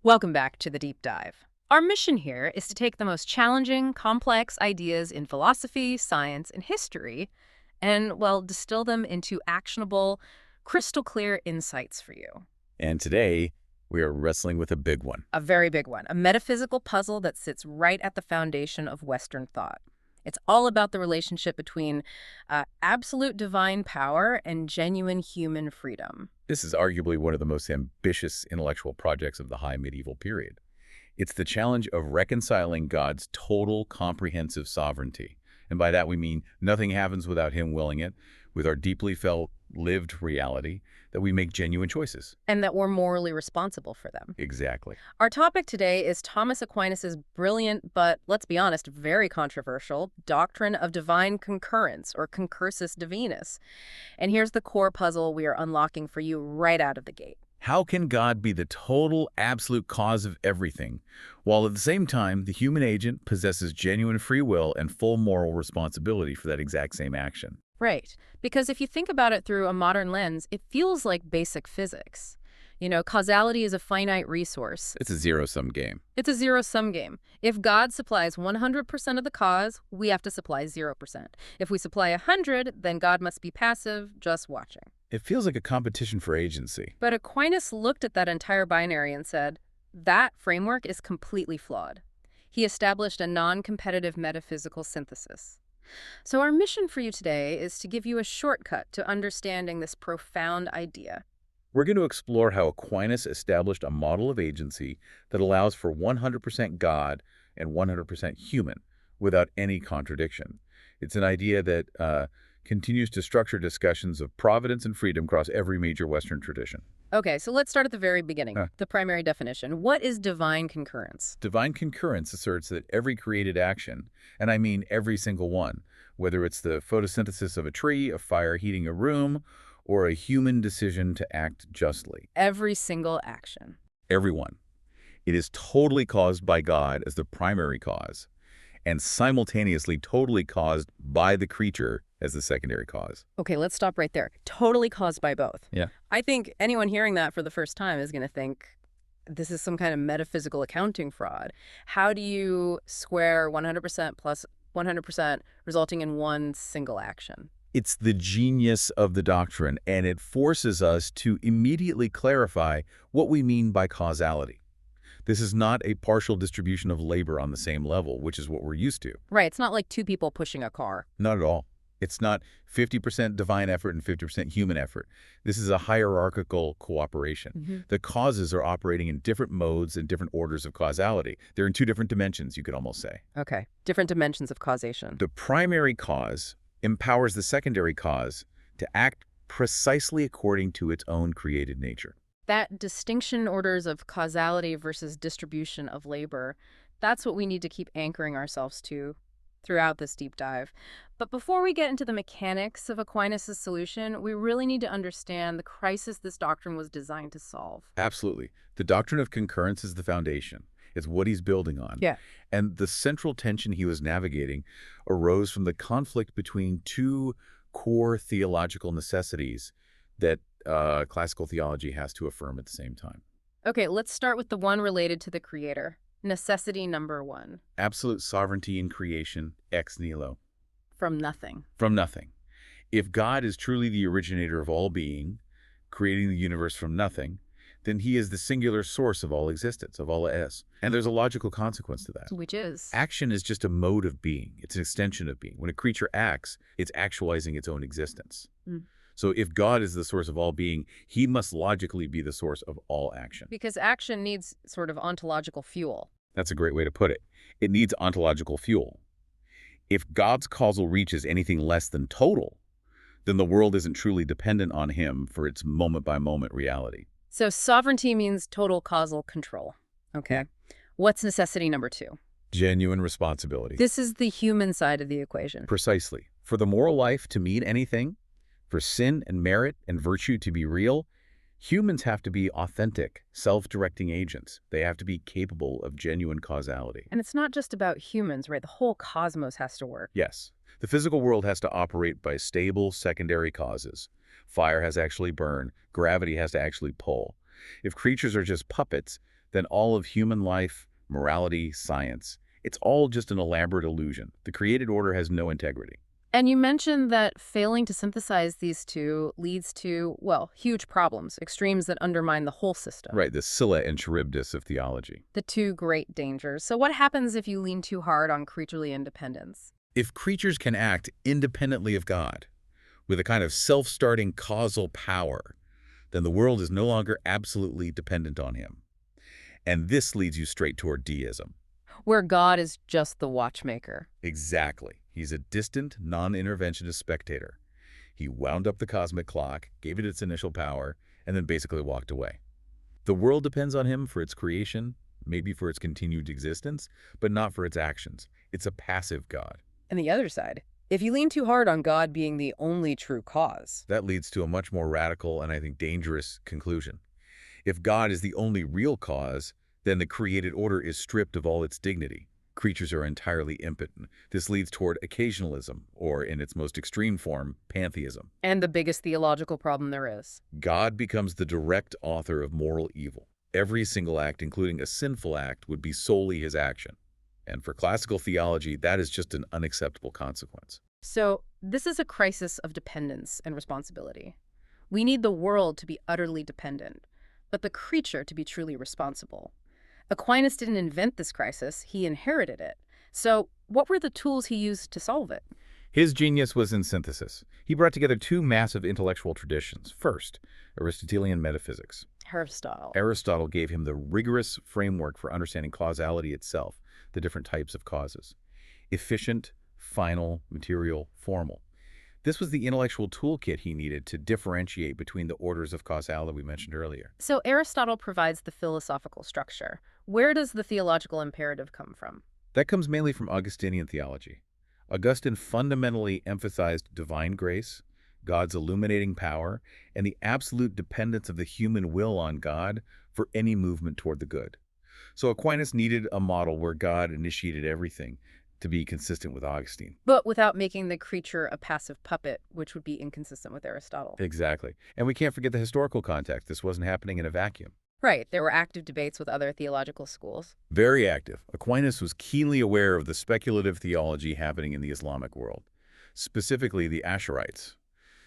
Welcome back to the Deep Dive. Our mission here is to take the most challenging, complex ideas in philosophy, science, and history and, well, distill them into actionable, crystal clear insights for you. And today, we are wrestling with a big one. A very big one, a metaphysical puzzle that sits right at the foundation of Western thought. It's all about the relationship between absolute divine power and genuine human freedom. This is arguably one of the most ambitious intellectual projects of the high medieval period. It's the challenge of reconciling God's total comprehensive sovereignty. And by that we mean nothing happens without him willing it, with our deeply felt, lived reality, that we make genuine choices. And that we're morally responsible for them. Exactly. Our topic today is Thomas Aquinas' brilliant, but let's be honest, very controversial, doctrine of divine concurrence, or concursus divinus. And here's the core puzzle we are unlocking for you right out of the gate. How can God be the total, absolute cause of everything, while at the same time the human agent possesses genuine free will and full moral responsibility for that exact same action? Right. Because if you think about it through a modern lens, it feels like basic physics. You know, causality is a finite resource. It's a zero-sum game. It's a zero-sum game. If God supplies 100% of the cause, we have to supply 0%. If we supply 100, then God must be passive, just watching. It feels like a competition for agency. But Aquinas looked at that entire binary and said, that framework is completely flawed. He established a non-competitive metaphysical synthesis. So our mission for you today is to give you a shortcut to understanding this profound idea. We're going to explore how Aquinas established a model of agency that allows for 100% God and 100% human without any contradiction. It's an idea that continues to structure discussions of providence and freedom across every major Western tradition. Okay, so let's start at the very beginning, the primary definition. What is divine concurrence? Divine concurrence asserts that every created action, and I mean every single one, whether it's the photosynthesis of a tree, a fire heating a room, or a human decision to act justly. Every single action. Everyone. It is totally caused by God as the primary cause, and simultaneously totally caused by the creature as the secondary cause. Okay, let's stop right there. Totally caused by both. Yeah. I think anyone hearing that for the first time is going to think this is some kind of metaphysical accounting fraud. How do you square 100% plus 100% resulting in one single action? It's the genius of the doctrine, and it forces us to immediately clarify what we mean by causality. This is not a partial distribution of labor on the same level, which is what we're used to. Right, it's not like two people pushing a car. Not at all. It's not 50% divine effort and 50% human effort. This is a hierarchical cooperation. The causes are operating in different modes and different orders of causality. They're in two different dimensions, you could almost say. Okay, different dimensions of causation. The primary cause empowers the secondary cause to act precisely according to its own created nature. That distinction orders of causality versus distribution of labor, that's what we need to keep anchoring ourselves to throughout this deep dive. But before we get into the mechanics of Aquinas' solution, we really need to understand the crisis this doctrine was designed to solve. Absolutely. The doctrine of concurrence is the foundation. It's what he's building on. Yeah. And the central tension he was navigating arose from the conflict between two core theological necessities that classical theology has to affirm at the same time. Okay, let's start with the one related to the creator. Necessity number one. Absolute sovereignty in creation, ex nihilo. From nothing. From nothing. If God is truly the originator of all being, creating the universe from nothing, then he is the singular source of all existence, of all es. And there's a logical consequence to that. Which is? Action is just a mode of being. It's an extension of being. When a creature acts, it's actualizing its own existence. So if God is the source of all being, he must logically be the source of all action. Because action needs sort of ontological fuel. That's a great way to put it. It needs ontological fuel. If God's causal reach is anything less than total, then the world isn't truly dependent on him for its moment-by-moment reality. So sovereignty means total causal control. Okay. What's necessity number two? Genuine responsibility. This is the human side of the equation. Precisely. For the moral life to mean anything, for sin and merit and virtue to be real, humans have to be authentic, self-directing agents. They have to be capable of genuine causality. And it's not just about humans, right? The whole cosmos has to work. Yes. The physical world has to operate by stable secondary causes. Fire has to actually burn. Gravity has to actually pull. If creatures are just puppets, then all of human life, morality, science, it's all just an elaborate illusion. The created order has no integrity. And you mentioned that failing to synthesize these two leads to, well, huge problems, extremes that undermine the whole system. Right, the Scylla and Charybdis of theology. The two great dangers. So what happens if you lean too hard on creaturely independence? If creatures can act independently of God, with a kind of self-starting causal power, then the world is no longer absolutely dependent on him. And this leads you straight toward deism. Where God is just the watchmaker. Exactly. He's a distant, non-interventionist spectator. He wound up the cosmic clock, gave it its initial power, and then basically walked away. The world depends on him for its creation, maybe for its continued existence, but not for its actions. It's a passive God. And the other side, if you lean too hard on God being the only true cause. That leads to a much more radical and, I think, dangerous conclusion. If God is the only real cause, then the created order is stripped of all its dignity. Creatures are entirely impotent. This leads toward occasionalism, or in its most extreme form, pantheism. And the biggest theological problem there is. God becomes the direct author of moral evil. Every single act, including a sinful act, would be solely his action. And for classical theology, that is just an unacceptable consequence. So this is a crisis of dependence and responsibility. We need the world to be utterly dependent, but the creature to be truly responsible. Aquinas didn't invent this crisis, he inherited it. So what were the tools he used to solve it? His genius was in synthesis. He brought together two massive intellectual traditions. First, Aristotelian metaphysics. Aristotle gave him the rigorous framework for understanding causality itself, the different types of causes. Efficient, final, material, formal. This was the intellectual toolkit he needed to differentiate between the orders of causality we mentioned earlier. So Aristotle provides the philosophical structure. Where does the theological imperative come from? That comes mainly from Augustinian theology. Augustine fundamentally emphasized divine grace, God's illuminating power, and the absolute dependence of the human will on God for any movement toward the good. So Aquinas needed a model where God initiated everything to be consistent with Augustine. But without making the creature a passive puppet, which would be inconsistent with Aristotle. Exactly. And we can't forget the historical context. This wasn't happening in a vacuum. Right. There were active debates with other theological schools. Very active. Aquinas was keenly aware of the speculative theology happening in the Islamic world, specifically the Ash'arites.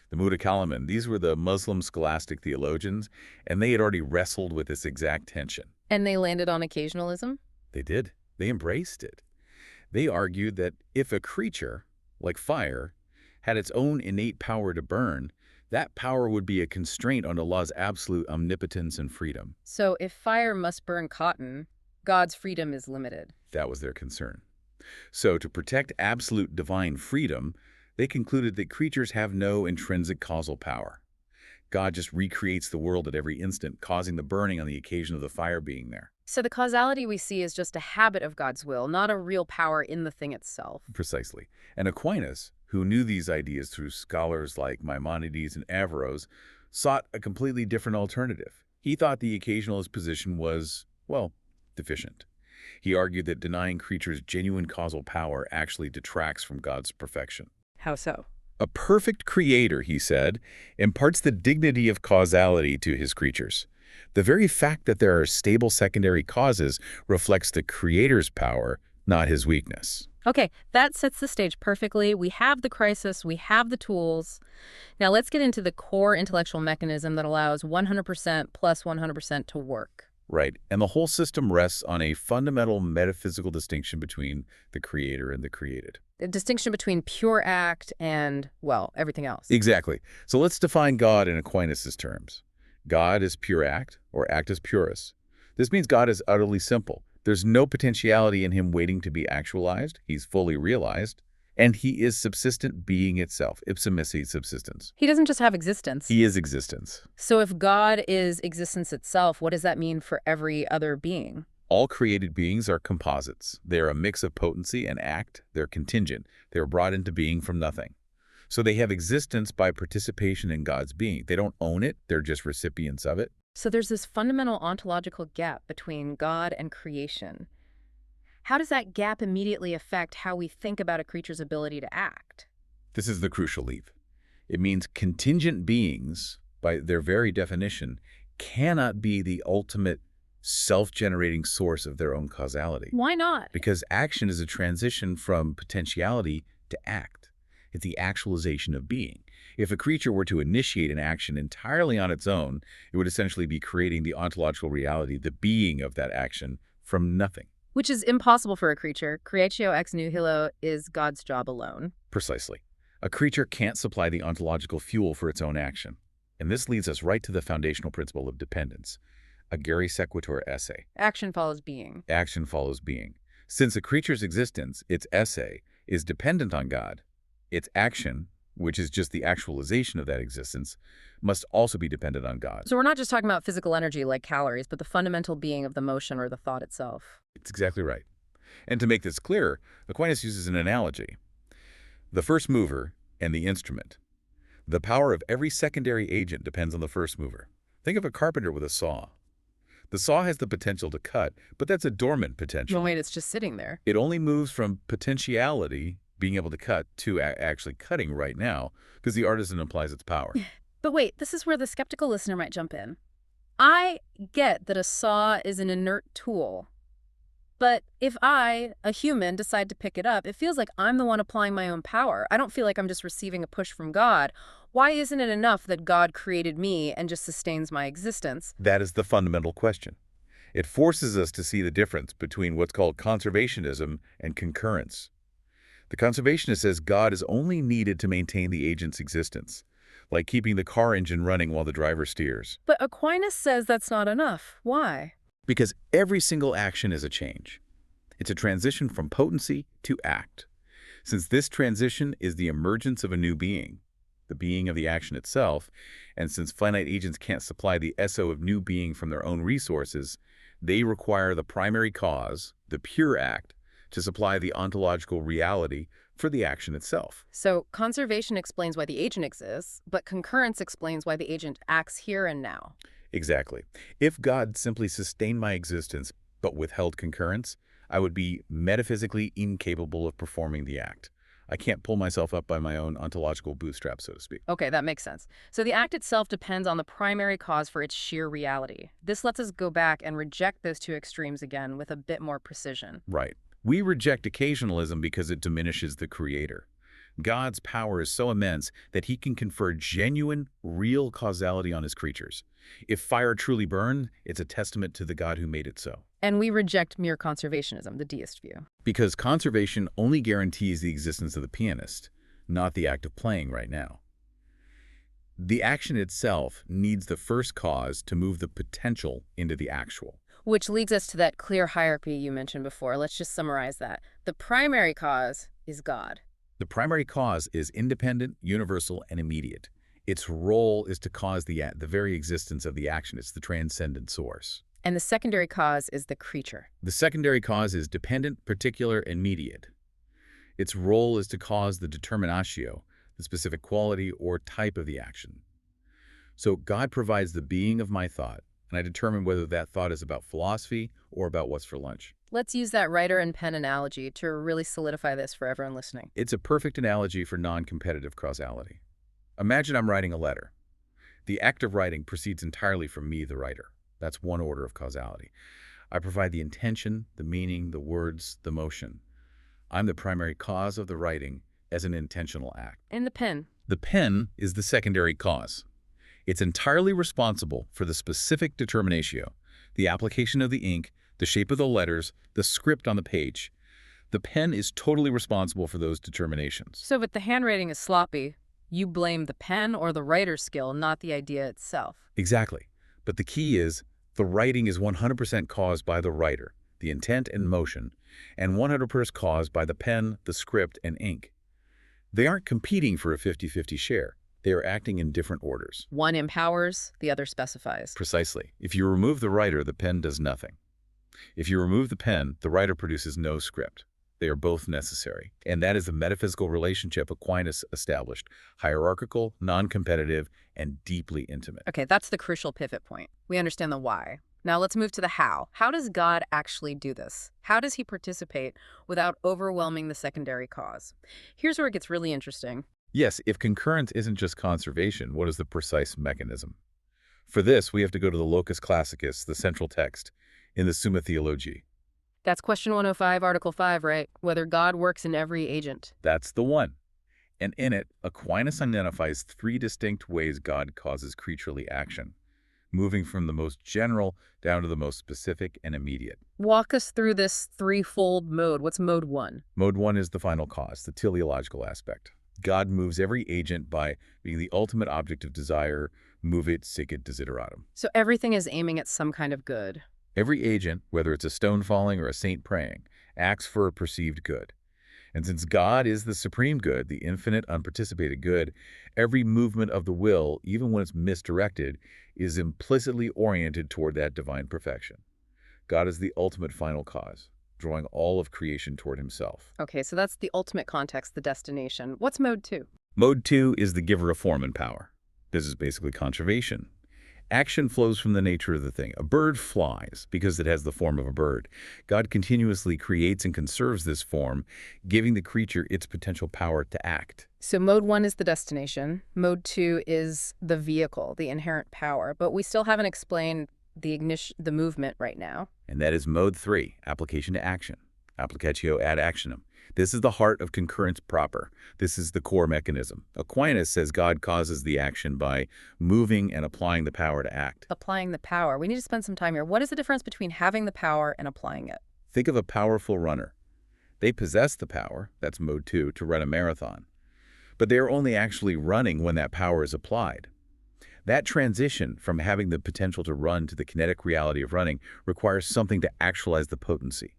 The Mutakallimin, these were the Muslim scholastic theologians, and they had already wrestled with this exact tension. And they landed on occasionalism? They did. They embraced it. They argued that if a creature, like fire, had its own innate power to burn, that power would be a constraint on Allah's absolute omnipotence and freedom. So if fire must burn cotton, God's freedom is limited. That was their concern. So to protect absolute divine freedom, they concluded that creatures have no intrinsic causal power. God just recreates the world at every instant, causing the burning on the occasion of the fire being there. So the causality we see is just a habit of God's will, not a real power in the thing itself. Precisely. And Aquinas, who knew these ideas through scholars like Maimonides and Averroes, sought a completely different alternative. He thought the occasionalist position was, well, deficient. He argued that denying creatures genuine causal power actually detracts from God's perfection. How so? A perfect creator, he said, imparts the dignity of causality to his creatures. The very fact that there are stable secondary causes reflects the creator's power, not his weakness. Okay, that sets the stage perfectly. We have the crisis, we have the tools. Now let's get into the core intellectual mechanism that allows 100% plus 100% to work. Right, and the whole system rests on a fundamental metaphysical distinction between the creator and the created. The distinction between pure act and, well, everything else. Exactly. So let's define God in Aquinas' terms. God is pure act, or actus purus. This means God is utterly simple. There's no potentiality in him waiting to be actualized. He's fully realized. And he is subsistent being itself, ipsa missi subsistence. He doesn't just have existence. He is existence. So if God is existence itself, what does that mean for every other being? All created beings are composites. They're a mix of potency and act. They're contingent. They're brought into being from nothing. So they have existence by participation in God's being. They don't own it. They're just recipients of it. So there's this fundamental ontological gap between God and creation. How does that gap immediately affect how we think about a creature's ability to act? This is the crucial leap. It means contingent beings, by their very definition, cannot be the ultimate self-generating source of their own causality. Why not? Because action is a transition from potentiality to act. It's the actualization of being. If a creature were to initiate an action entirely on its own, it would essentially be creating the ontological reality, the being of that action, from nothing. Which is impossible for a creature. Creatio ex nihilo is God's job alone. Precisely. A creature can't supply the ontological fuel for its own action. And this leads us right to the foundational principle of dependence, a Gary Sequitur essay. Action follows being. Action follows being. Since a creature's existence, its essay, is dependent on God, its action, which is just the actualization of that existence, must also be dependent on God. So we're not just talking about physical energy like calories, but the fundamental being of the motion or the thought itself. It's exactly right. And to make this clearer, Aquinas uses an analogy. The first mover and the instrument. The power of every secondary agent depends on the first mover. Think of a carpenter with a saw. The saw has the potential to cut, but that's a dormant potential. No, wait, it's just sitting there. It only moves from potentiality, being able to cut, to actually cutting right now, because the artisan applies its power. But wait, this is where the skeptical listener might jump in. I get that a saw is an inert tool. But if I, a human, decide to pick it up, it feels like I'm the one applying my own power. I don't feel like I'm just receiving a push from God. Why isn't it enough that God created me and just sustains my existence? That is the fundamental question. It forces us to see the difference between what's called conservationism and concurrence. The conservationist says God is only needed to maintain the agent's existence, like keeping the car engine running while the driver steers. But Aquinas says that's not enough. Why? Because every single action is a change. It's a transition from potency to act. Since this transition is the emergence of a new being, the being of the action itself, and since finite agents can't supply the esso of new being from their own resources, they require the primary cause, the pure act, to supply the ontological reality for the action itself. So conservation explains why the agent exists, but concurrence explains why the agent acts here and now. Exactly. If God simply sustained my existence but withheld concurrence, I would be metaphysically incapable of performing the act. I can't pull myself up by my own ontological bootstraps, so to speak. Okay, that makes sense. So the act itself depends on the primary cause for its sheer reality. This lets us go back and reject those two extremes again with a bit more precision. Right. We reject occasionalism because it diminishes the creator. God's power is so immense that he can confer genuine, real causality on his creatures. If fire truly burned, it's a testament to the God who made it so. And we reject mere conservationism, the deist view. Because conservation only guarantees the existence of the pianist, not the act of playing right now. The action itself needs the first cause to move the potential into the actual. Which leads us to that clear hierarchy you mentioned before. Let's just summarize that. The primary cause is God. The primary cause is independent, universal, and immediate. Its role is to cause the very existence of the action. It's the transcendent source. And the secondary cause is the creature. The secondary cause is dependent, particular, and mediate. Its role is to cause the determinatio, the specific quality or type of the action. So God provides the being of my thought, and I determine whether that thought is about philosophy or about what's for lunch. Let's use that writer and pen analogy to really solidify this for everyone listening. It's a perfect analogy for non-competitive causality. Imagine I'm writing a letter. The act of writing proceeds entirely from me, the writer. That's one order of causality. I provide the intention, the meaning, the words, the motion. I'm the primary cause of the writing as an intentional act. And the pen. The pen is the secondary cause. It's entirely responsible for the specific determinatio, the application of the ink, the shape of the letters, the script on the page. The pen is totally responsible for those determinations. So if the handwriting is sloppy, you blame the pen or the writer's skill, not the idea itself. Exactly. But the key is, the writing is 100% caused by the writer, the intent and motion, and 100% caused by the pen, the script, and ink. They aren't competing for a 50-50 share. They are acting in different orders. One empowers, the other specifies. Precisely. If you remove the writer, the pen does nothing. If you remove the pen, the writer produces no script. They are both necessary. And that is the metaphysical relationship Aquinas established: hierarchical, non-competitive, and deeply intimate. Okay, that's the crucial pivot point. We understand the why. Now let's move to the how. How does God actually do this? How does he participate without overwhelming the secondary cause? Here's where it gets really interesting. Yes, if concurrence isn't just conservation, what is the precise mechanism? For this, we have to go to the locus classicus, the central text. in the Summa Theologiae. That's question 105, Article 5, right? Whether God works in every agent. That's the one. And in it, Aquinas identifies three distinct ways God causes creaturely action, moving from the most general down to the most specific and immediate. Walk us through this threefold mode. What's mode 1? Mode 1 is the final cause, the teleological aspect. God moves every agent by being the ultimate object of desire, movit sicut desideratum. So everything is aiming at some kind of good. Every agent, whether it's a stone falling or a saint praying, acts for a perceived good. And since God is the supreme good, the infinite, unparticipated good, every movement of the will, even when it's misdirected, is implicitly oriented toward that divine perfection. God is the ultimate final cause, drawing all of creation toward himself. Okay, so that's the ultimate context, the destination. What's mode 2? Mode 2 is the giver of form and power. This is basically conservation. Action flows from the nature of the thing. A bird flies because it has the form of a bird. God continuously creates and conserves this form, giving the creature its potential power to act. So mode 1 is the destination. Mode 2 is the vehicle, the inherent power. But we still haven't explained the movement right now. And that is mode 3, application to action. Applicatio ad actionem. This is the heart of concurrence proper. This is the core mechanism. Aquinas says God causes the action by moving and applying the power to act. Applying the power. We need to spend some time here. What is the difference between having the power and applying it? Think of a powerful runner. They possess the power, that's mode 2, to run a marathon. But they are only actually running when that power is applied. That transition from having the potential to run to the kinetic reality of running requires something to actualize the potency.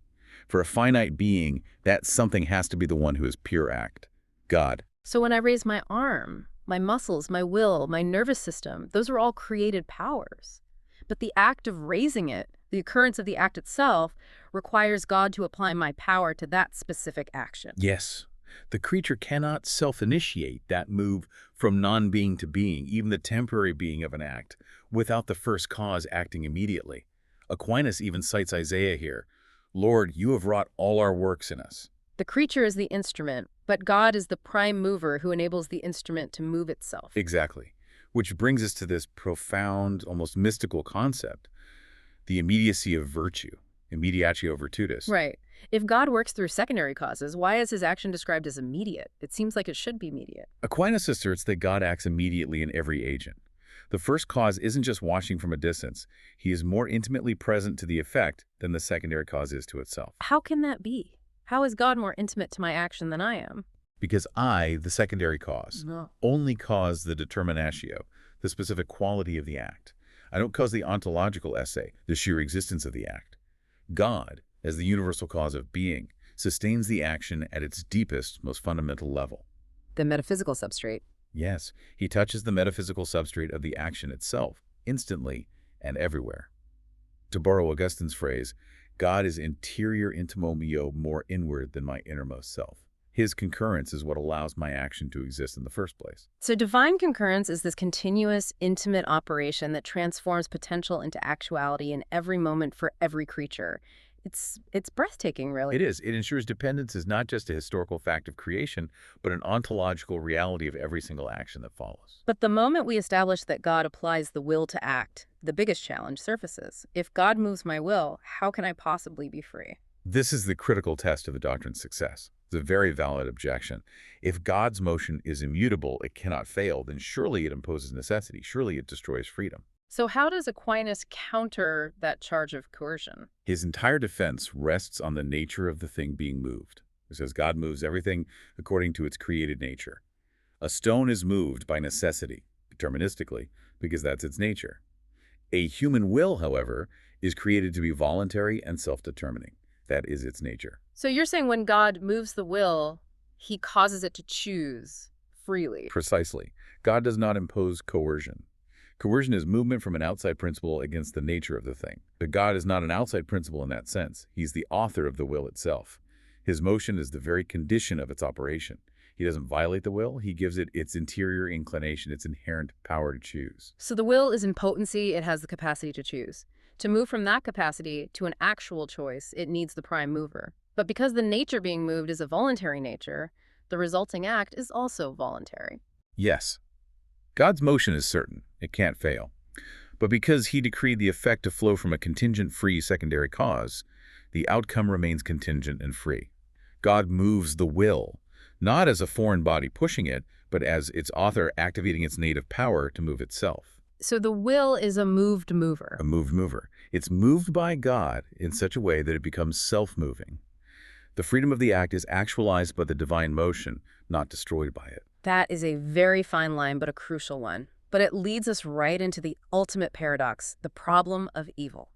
For a finite being, that something has to be the one who is pure act, God. So when I raise my arm, my muscles, my will, my nervous system, those are all created powers. But the act of raising it, the occurrence of the act itself, requires God to apply my power to that specific action. Yes. The creature cannot self-initiate that move from non-being to being, even the temporary being of an act, without the first cause acting immediately. Aquinas even cites Isaiah here. Lord, you have wrought all our works in us. The creature is the instrument, but God is the prime mover who enables the instrument to move itself. Exactly. Which brings us to this profound, almost mystical concept, the immediacy of virtue, immediatio virtutis. Right. If God works through secondary causes, why is his action described as immediate? It seems like it should be immediate. Aquinas asserts that God acts immediately in every agent. The first cause isn't just watching from a distance. He is more intimately present to the effect than the secondary cause is to itself. How can that be? How is God more intimate to my action than I am? Because I, the secondary cause, No. only cause the determinatio, the specific quality of the act. I don't cause the ontological esse, the sheer existence of the act. God, as the universal cause of being, sustains the action at its deepest, most fundamental level. The metaphysical substrate. Yes, he touches the metaphysical substrate of the action itself, instantly and everywhere. To borrow Augustine's phrase, God is interior intimo meo, more inward than my innermost self. His concurrence is what allows my action to exist in the first place. So divine concurrence is this continuous, intimate operation that transforms potential into actuality in every moment for every creature. It's breathtaking, really. It is. It ensures dependence is not just a historical fact of creation, but an ontological reality of every single action that follows. But the moment we establish that God applies the will to act, the biggest challenge surfaces. If God moves my will, how can I possibly be free? This is the critical test of the doctrine's success. It's a very valid objection. If God's motion is immutable, it cannot fail, then surely it imposes necessity. Surely it destroys freedom. So how does Aquinas counter that charge of coercion? His entire defense rests on the nature of the thing being moved. He says God moves everything according to its created nature. A stone is moved by necessity, deterministically, because that's its nature. A human will, however, is created to be voluntary and self-determining. That is its nature. So you're saying when God moves the will, he causes it to choose freely. Precisely. God does not impose coercion. Coercion is movement from an outside principle against the nature of the thing. But God is not an outside principle in that sense. He's the author of the will itself. His motion is the very condition of its operation. He doesn't violate the will. He gives it its interior inclination, its inherent power to choose. So the will is in potency. It has the capacity to choose. To move from that capacity to an actual choice, it needs the prime mover. But because the nature being moved is a voluntary nature, the resulting act is also voluntary. Yes. God's motion is certain. It can't fail. But because he decreed the effect to flow from a contingent free secondary cause, the outcome remains contingent and free. God moves the will, not as a foreign body pushing it, but as its author activating its native power to move itself. So the will is a moved mover. A moved mover. It's moved by God in such a way that it becomes self-moving. The freedom of the act is actualized by the divine motion, not destroyed by it. That is a very fine line, but a crucial one. But it leads us right into the ultimate paradox, the problem of evil.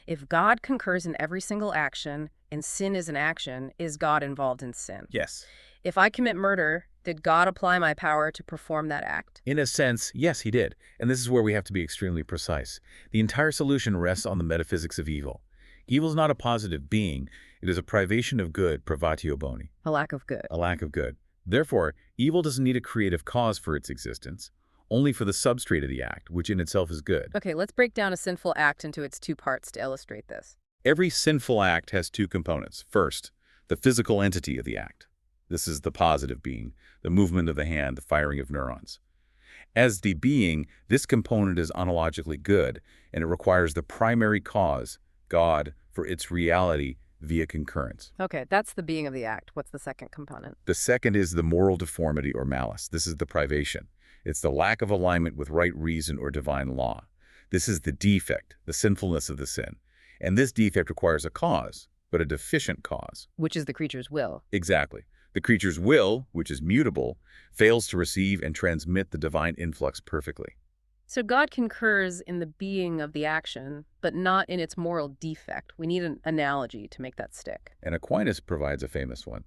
If God concurs in every single action, and sin is an action, is God involved in sin? Yes. If I commit murder, did God apply my power to perform that act? In a sense, yes, he did. And this is where we have to be extremely precise. The entire solution rests on the metaphysics of evil. Evil is not a positive being. It is a privation of good, privatio boni. A lack of good. A lack of good. Therefore, evil doesn't need a creative cause for its existence, only for the substrate of the act, which in itself is good. Okay, let's break down a sinful act into its two parts to illustrate this. Every sinful act has two components. First, the physical entity of the act. This is the positive being, the movement of the hand, the firing of neurons. As the being, this component is ontologically good, and it requires the primary cause, God, for its reality via concurrence. Okay, that's the being of the act. What's the second component? The second is the moral deformity or malice. This is the privation. It's the lack of alignment with right reason or divine law. This is the defect, the sinfulness of the sin. And this defect requires a cause, but a deficient cause. Which is the creature's will. Exactly. The creature's will, which is mutable, fails to receive and transmit the divine influx perfectly. So God concurs in the being of the action, but not in its moral defect. We need an analogy to make that stick. And Aquinas provides a famous one,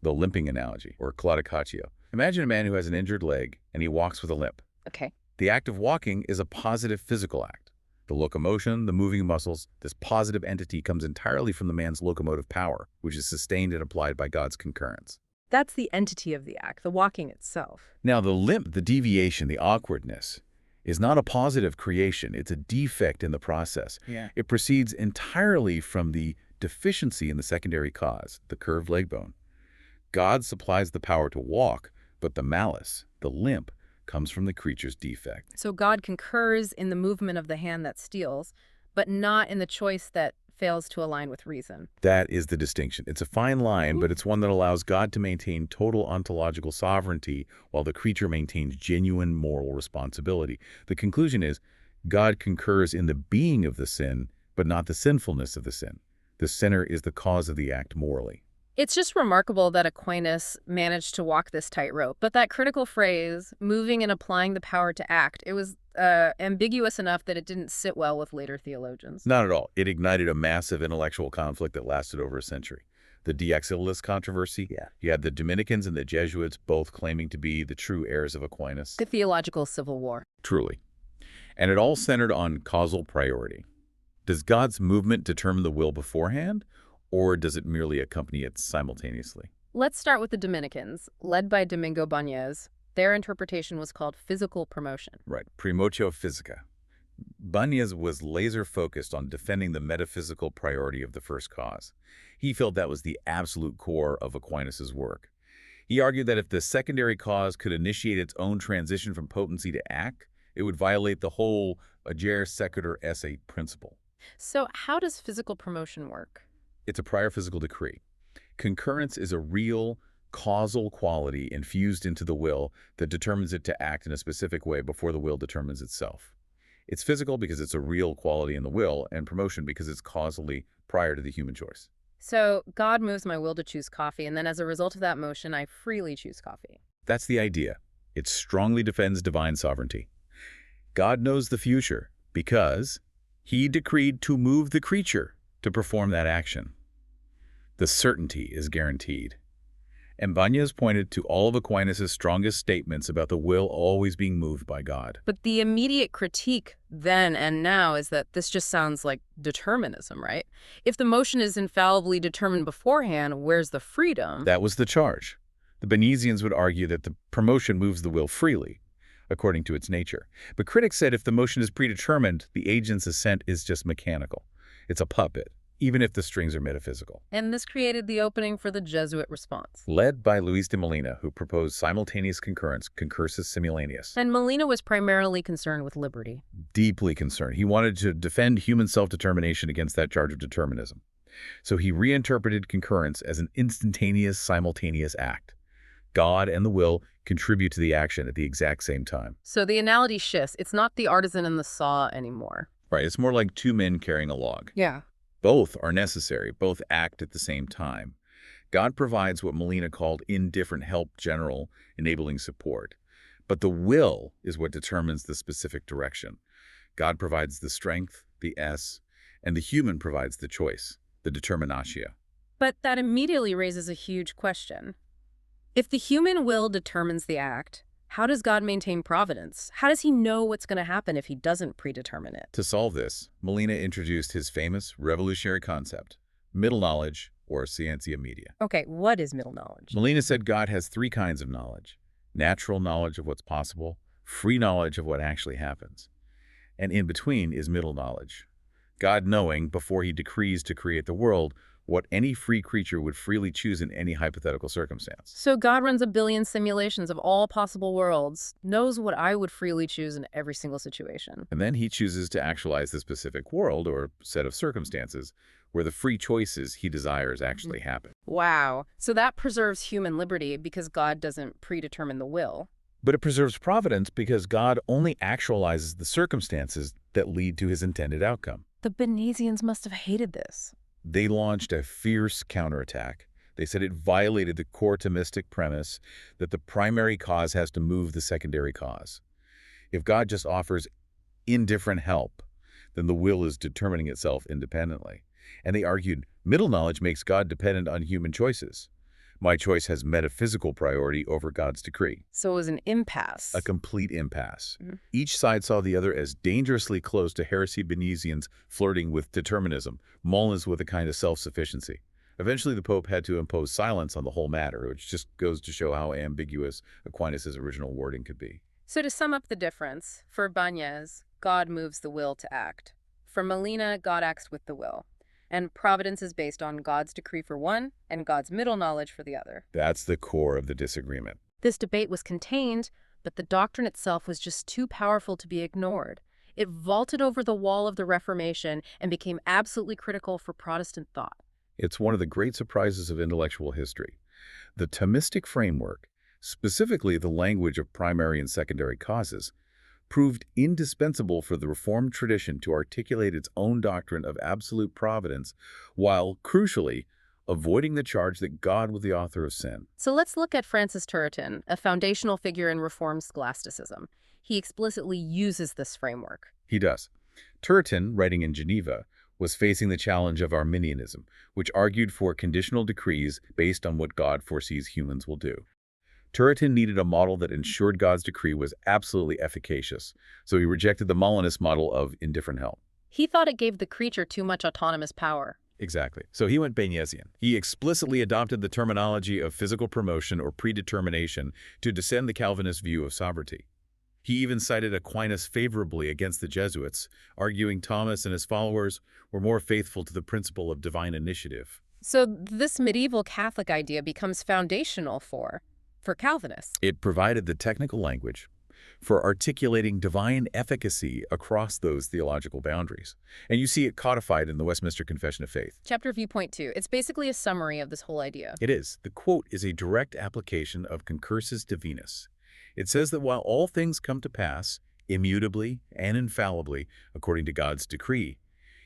the limping analogy, or claudicatio. Imagine a man who has an injured leg, and he walks with a limp. Okay. The act of walking is a positive physical act. The locomotion, the moving muscles, this positive entity comes entirely from the man's locomotive power, which is sustained and applied by God's concurrence. That's the entity of the act, the walking itself. Now, the limp, the deviation, the awkwardness, is not a positive creation. It's a defect in the process. It proceeds entirely from the deficiency in the secondary cause, the curved leg bone. God supplies the power to walk, but the malice, the limp, comes from the creature's defect. So God concurs in the movement of the hand that steals, but not in the choice that fails to align with reason. That is the distinction. It's a fine line, but it's one that allows God to maintain total ontological sovereignty while the creature maintains genuine moral responsibility. The conclusion is, God concurs in the being of the sin, but not the sinfulness of the sin. The sinner is the cause of the act morally. It's just remarkable that Aquinas managed to walk this tightrope, but that critical phrase, moving and applying the power to act, it was ambiguous enough that it didn't sit well with later theologians. Not at all. It ignited a massive intellectual conflict that lasted over a century. The Occasionalist controversy. You had the Dominicans and the Jesuits both claiming to be the true heirs of Aquinas. The theological civil war. Truly. And it all centered on causal priority. Does God's movement determine the will beforehand, or does it merely accompany it simultaneously? Let's start with the Dominicans, led by Domingo Banez. Their interpretation was called physical promotion. Right, primotio physica. Banez was laser-focused on defending the metaphysical priority of the first cause. He felt that was the absolute core of Aquinas' work. He argued that if the secondary cause could initiate its own transition from potency to act, it would violate the whole agere sequitur esse principle. So how does physical promotion work? It's a prior physical decree. Concurrence is a real, causal quality infused into the will that determines it to act in a specific way before the will determines itself. It's physical because it's a real quality in the will, and promotion because it's causally prior to the human choice. So God moves my will to choose coffee, and then as a result of that motion, I freely choose coffee. That's the idea. It strongly defends divine sovereignty. God knows the future because he decreed to move the creature to perform that action. The certainty is guaranteed. And Banez pointed to all of Aquinas' strongest statements about the will always being moved by God. But the immediate critique then and now is that this just sounds like determinism, right? If the motion is infallibly determined beforehand, where's the freedom? That was the charge. The Banezians would argue that the promotion moves the will freely, according to its nature. But critics said if the motion is predetermined, the agent's assent is just mechanical. It's a puppet, even if the strings are metaphysical. And this created the opening for the Jesuit response. Led by Luis de Molina, who proposed simultaneous concurrence, concursus simultaneous. And Molina was primarily concerned with liberty. Deeply concerned. He wanted to defend human self-determination against that charge of determinism. So he reinterpreted concurrence as an instantaneous, simultaneous act. God and the will contribute to the action at the exact same time. So the analogy shifts. It's not the artisan and the saw anymore. Right, it's more like two men carrying a log. Yeah. Both are necessary, both act at the same time. God provides what Molina called indifferent help, general, enabling support. But the will is what determines the specific direction. God provides the strength, the S, and the human provides the choice, the determinatio. But that immediately raises a huge question. If the human will determines the act, how does God maintain providence? How does he know what's going to happen if he doesn't predetermine it? To solve this, Molina introduced his famous revolutionary concept, middle knowledge, or scientia media. Okay, what is middle knowledge? Molina said God has three kinds of knowledge: natural knowledge of what's possible, free knowledge of what actually happens, and in between is middle knowledge. God knowing, before he decrees to create the world, what any free creature would freely choose in any hypothetical circumstance. So God runs a billion simulations of all possible worlds, knows what I would freely choose in every single situation. And then he chooses to actualize the specific world or set of circumstances where the free choices he desires actually happen. Wow. So that preserves human liberty because God doesn't predetermine the will. But it preserves providence because God only actualizes the circumstances that lead to his intended outcome. The Benesians must have hated this. They launched a fierce counterattack. They said it violated the core Thomistic premise that the primary cause has to move the secondary cause. If God just offers indifferent help, then the will is determining itself independently. And they argued middle knowledge makes God dependent on human choices. My choice has metaphysical priority over God's decree. So it was an impasse. A complete impasse. Each side saw the other as dangerously close to heresy Benesians flirting with determinism, Molina's with a kind of self-sufficiency. Eventually, the Pope had to impose silence on the whole matter, which just goes to show how ambiguous Aquinas' original wording could be. So to sum up the difference, for Bañez, God moves the will to act. For Molina, God acts with the will. And providence is based on God's decree for one and God's middle knowledge for the other. That's the core of the disagreement. This debate was contained, but the doctrine itself was just too powerful to be ignored. It vaulted over the wall of the Reformation and became absolutely critical for Protestant thought. It's one of the great surprises of intellectual history. The Thomistic framework, specifically the language of primary and secondary causes, proved indispensable for the Reformed tradition to articulate its own doctrine of absolute providence while, crucially, avoiding the charge that God was the author of sin. So let's look at Francis Turretin, a foundational figure in Reformed scholasticism. He explicitly uses this framework. He does. Turretin, writing in Geneva, was facing the challenge of Arminianism, which argued for conditional decrees based on what God foresees humans will do. Turretin needed a model that ensured God's decree was absolutely efficacious, so he rejected the Molinist model of indifferent help. He thought it gave the creature too much autonomous power. Exactly. So he went Bayesian. He explicitly adopted the terminology of physical promotion or predetermination to descend the Calvinist view of sovereignty. He even cited Aquinas favorably against the Jesuits, arguing Thomas and his followers were more faithful to the principle of divine initiative. So this medieval Catholic idea becomes foundational for Calvinists. It provided the technical language for articulating divine efficacy across those theological boundaries. And you see it codified in the Westminster Confession of Faith. Chapter Viewpoint 2. It's basically a summary of this whole idea. It is. The quote is a direct application of concursus divinus. It says that while all things come to pass, immutably and infallibly, according to God's decree,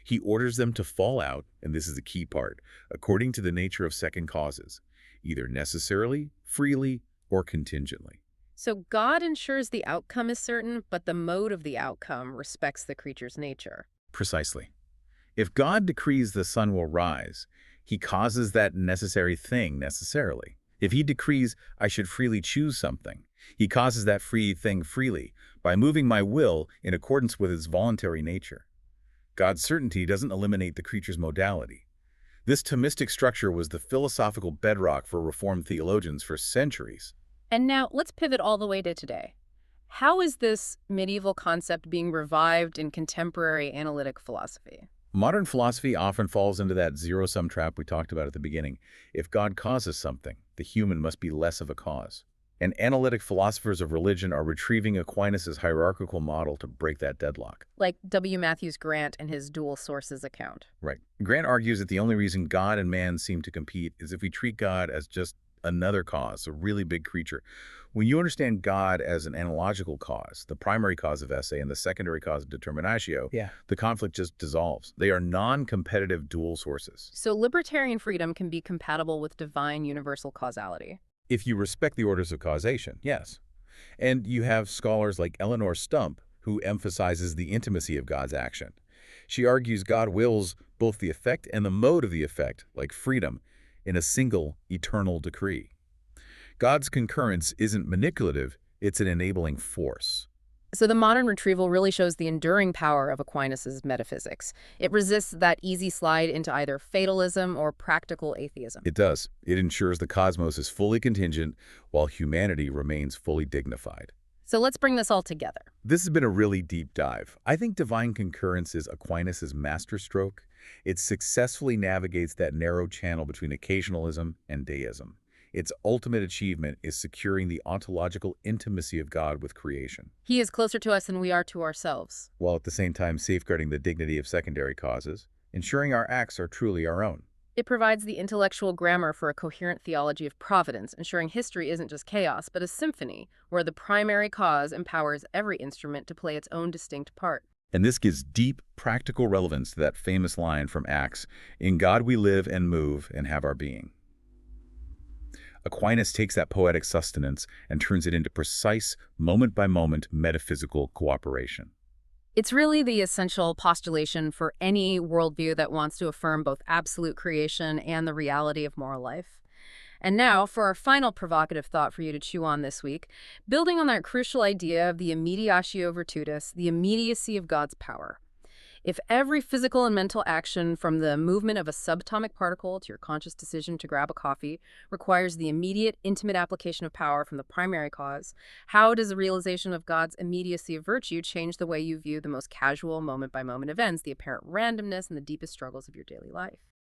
he orders them to fall out, and this is the key part, according to the nature of second causes, either necessarily, freely, or contingently. So God ensures the outcome is certain, but the mode of the outcome respects the creature's nature. Precisely. If God decrees the sun will rise, he causes that necessary thing necessarily. If he decrees I should freely choose something, he causes that free thing freely by moving my will in accordance with its voluntary nature. God's certainty doesn't eliminate the creature's modality. This Thomistic structure was the philosophical bedrock for Reformed theologians for centuries. And now let's pivot all the way to today. How is this medieval concept being revived in contemporary analytic philosophy? Modern philosophy often falls into that zero-sum trap we talked about at the beginning. If God causes something, the human must be less of a cause. And analytic philosophers of religion are retrieving Aquinas' hierarchical model to break that deadlock. Like W. Matthews Grant and his dual sources account. Right. Grant argues that the only reason God and man seem to compete is if we treat God as just another cause, a really big creature. When you understand God as an analogical cause, the primary cause of esse and the secondary cause of determinatio, the conflict just dissolves. They are non-competitive dual sources. So libertarian freedom can be compatible with divine universal causality. If you respect the orders of causation, yes. And you have scholars like Eleanor Stump, who emphasizes the intimacy of God's action. She argues God wills both the effect and the mode of the effect, like freedom, in a single, eternal decree. God's concurrence isn't manipulative, it's an enabling force. So the modern retrieval really shows the enduring power of Aquinas' metaphysics. It resists that easy slide into either fatalism or practical atheism. It does. It ensures the cosmos is fully contingent while humanity remains fully dignified. So let's bring this all together. This has been a really deep dive. I think Divine Concurrence is Aquinas' masterstroke. It successfully navigates that narrow channel between occasionalism and deism. Its ultimate achievement is securing the ontological intimacy of God with creation, He is closer to us than we are to ourselves. while at the same time safeguarding the dignity of secondary causes, ensuring our acts are truly our own. It provides the intellectual grammar for a coherent theology of providence, ensuring history isn't just chaos, but a symphony where the primary cause empowers every instrument to play its own distinct part. And this gives deep, practical relevance to that famous line from Acts, "In God we live and move and have our being." Aquinas takes that poetic sustenance and turns it into precise, moment-by-moment metaphysical cooperation. It's really the essential postulation for any worldview that wants to affirm both absolute creation and the reality of moral life. And now, for our final provocative thought for you to chew on this week, building on that crucial idea of the immediatio virtutis, the immediacy of God's power. If every physical and mental action, from the movement of a subatomic particle to your conscious decision to grab a coffee, requires the immediate, intimate application of power from the primary cause, how does the realization of God's immediacy of virtue change the way you view the most casual moment-by-moment events, the apparent randomness, and the deepest struggles of your daily life?